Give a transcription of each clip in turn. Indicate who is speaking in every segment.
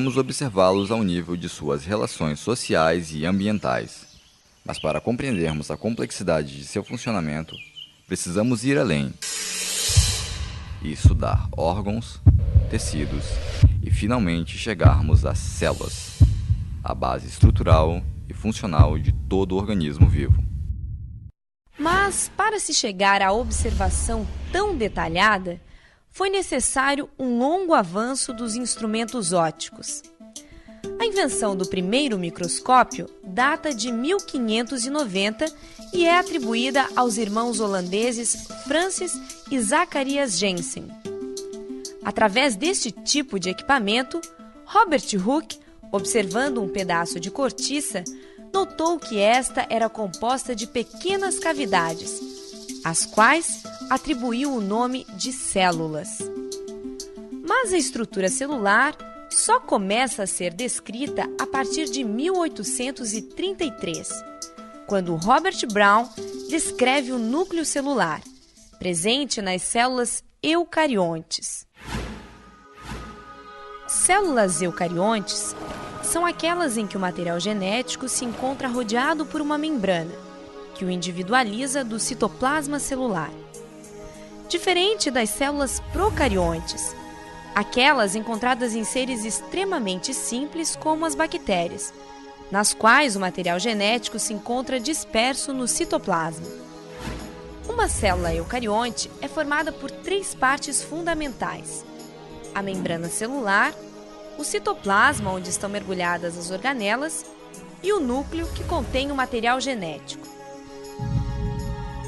Speaker 1: podemos observá-los ao nível de suas relações sociais e ambientais. Mas para compreendermos a complexidade de seu funcionamento, precisamos ir além e estudar órgãos, tecidos e finalmente chegarmos às células, a base estrutural e funcional de todo organismo vivo.
Speaker 2: Mas, para se chegar à observação tão detalhada, foi necessário um longo avanço dos instrumentos ópticos. A invenção do primeiro microscópio data de 1590 e é atribuída aos irmãos holandeses Francis e Zacharias Janssen. Através deste tipo de equipamento, Robert Hooke, observando um pedaço de cortiça, notou que esta era composta de pequenas cavidades, às quais atribuiu o nome de células. Mas a estrutura celular só começa a ser descrita a partir de 1833, quando Robert Brown descreve o núcleo celular, presente nas células eucariontes. Células eucariontes são aquelas em que o material genético se encontra rodeado por uma membrana, que o individualiza do citoplasma celular. Diferente das células procariontes, aquelas encontradas em seres extremamente simples como as bactérias, nas quais o material genético se encontra disperso no citoplasma. Uma célula eucarionte é formada por 3 partes fundamentais: a membrana celular, o citoplasma, onde estão mergulhadas as organelas, e o núcleo, que contém o material genético.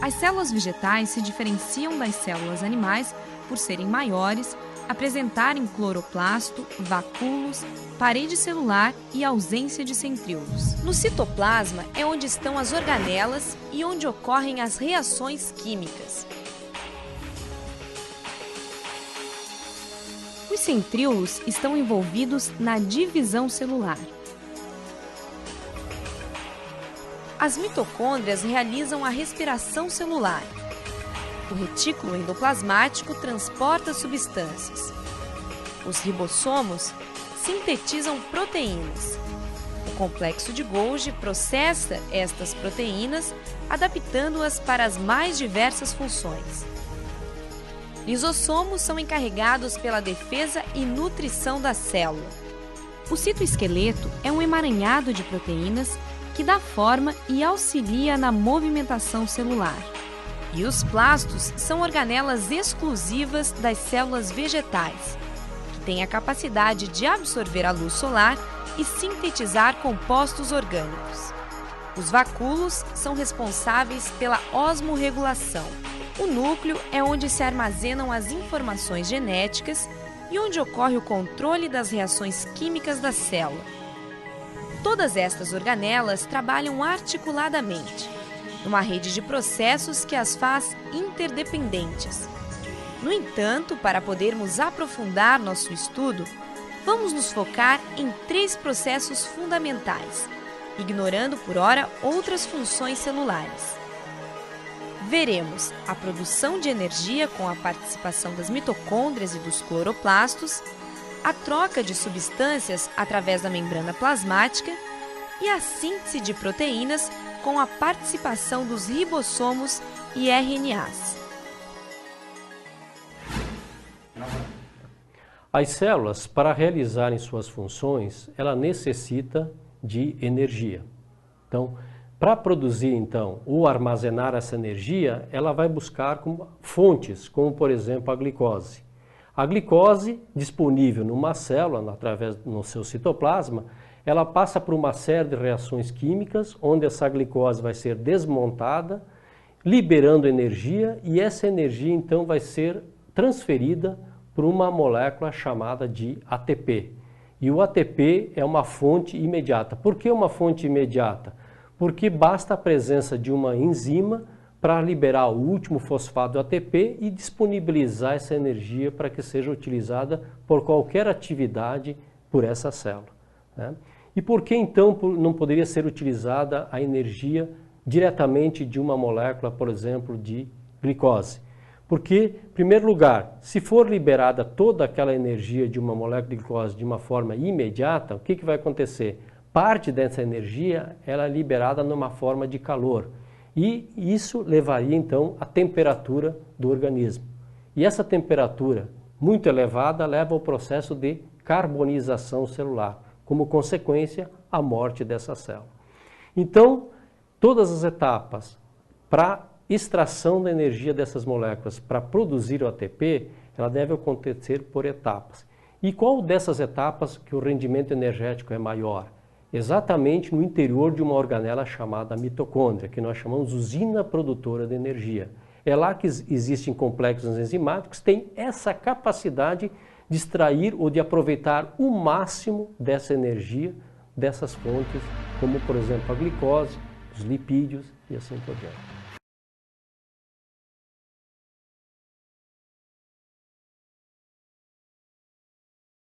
Speaker 2: As células vegetais se diferenciam das células animais por serem maiores, apresentarem cloroplasto, vacúolos, parede celular e ausência de centríolos. No citoplasma é onde estão as organelas e onde ocorrem as reações químicas. Os centríolos estão envolvidos na divisão celular. As mitocôndrias realizam a respiração celular. O retículo endoplasmático transporta substâncias. Os ribossomos sintetizam proteínas. O complexo de Golgi processa estas proteínas, adaptando-as para as mais diversas funções. Lisossomos são encarregados pela defesa e nutrição da célula. O citoesqueleto é um emaranhado de proteínas que dá forma e auxilia na movimentação celular. E os plastos são organelas exclusivas das células vegetais, que têm a capacidade de absorver a luz solar e sintetizar compostos orgânicos. Os vacúolos são responsáveis pela osmorregulação. O núcleo é onde se armazenam as informações genéticas e onde ocorre o controle das reações químicas da célula. Todas estas organelas trabalham articuladamente, numa rede de processos que as faz interdependentes. No entanto, para podermos aprofundar nosso estudo, vamos nos focar em 3 processos fundamentais, ignorando por hora outras funções celulares. Veremos a produção de energia com a participação das mitocôndrias e dos cloroplastos, a troca de substâncias através da membrana plasmática e a síntese de proteínas com a participação dos ribossomos e RNAs.
Speaker 3: As células, para realizarem suas funções, ela necessita de energia. Então, para produzir, então, ou armazenar essa energia, ela vai buscar fontes, como, por exemplo, a glicose. A glicose, disponível numa célula, através do seu citoplasma, ela passa por uma série de reações químicas, onde essa glicose vai ser desmontada, liberando energia, e essa energia, então, vai ser transferida por uma molécula chamada de ATP. E o ATP é uma fonte imediata. Por que uma fonte imediata? Porque basta a presença de uma enzima para liberar o último fosfato do ATP e disponibilizar essa energia para que seja utilizada por qualquer atividade por essa célula, né? E por que então não poderia ser utilizada a energia diretamente de uma molécula, por exemplo, de glicose? Porque, em primeiro lugar, se for liberada toda aquela energia de uma molécula de glicose de uma forma imediata, o que vai acontecer? Parte dessa energia ela é liberada numa forma de calor. E isso levaria, então, à temperatura do organismo. E essa temperatura muito elevada leva ao processo de carbonização celular, como consequência, a morte dessa célula. Então, todas as etapas para extração da energia dessas moléculas para produzir o ATP, ela deve acontecer por etapas. E qual dessas etapas que o rendimento energético é maior? Exatamente no interior de uma organela chamada mitocôndria, que nós chamamos usina produtora de energia. É lá que existem complexos enzimáticos que têm essa capacidade de extrair ou de aproveitar o máximo dessa energia dessas fontes, como por exemplo a glicose, os lipídios e assim por diante.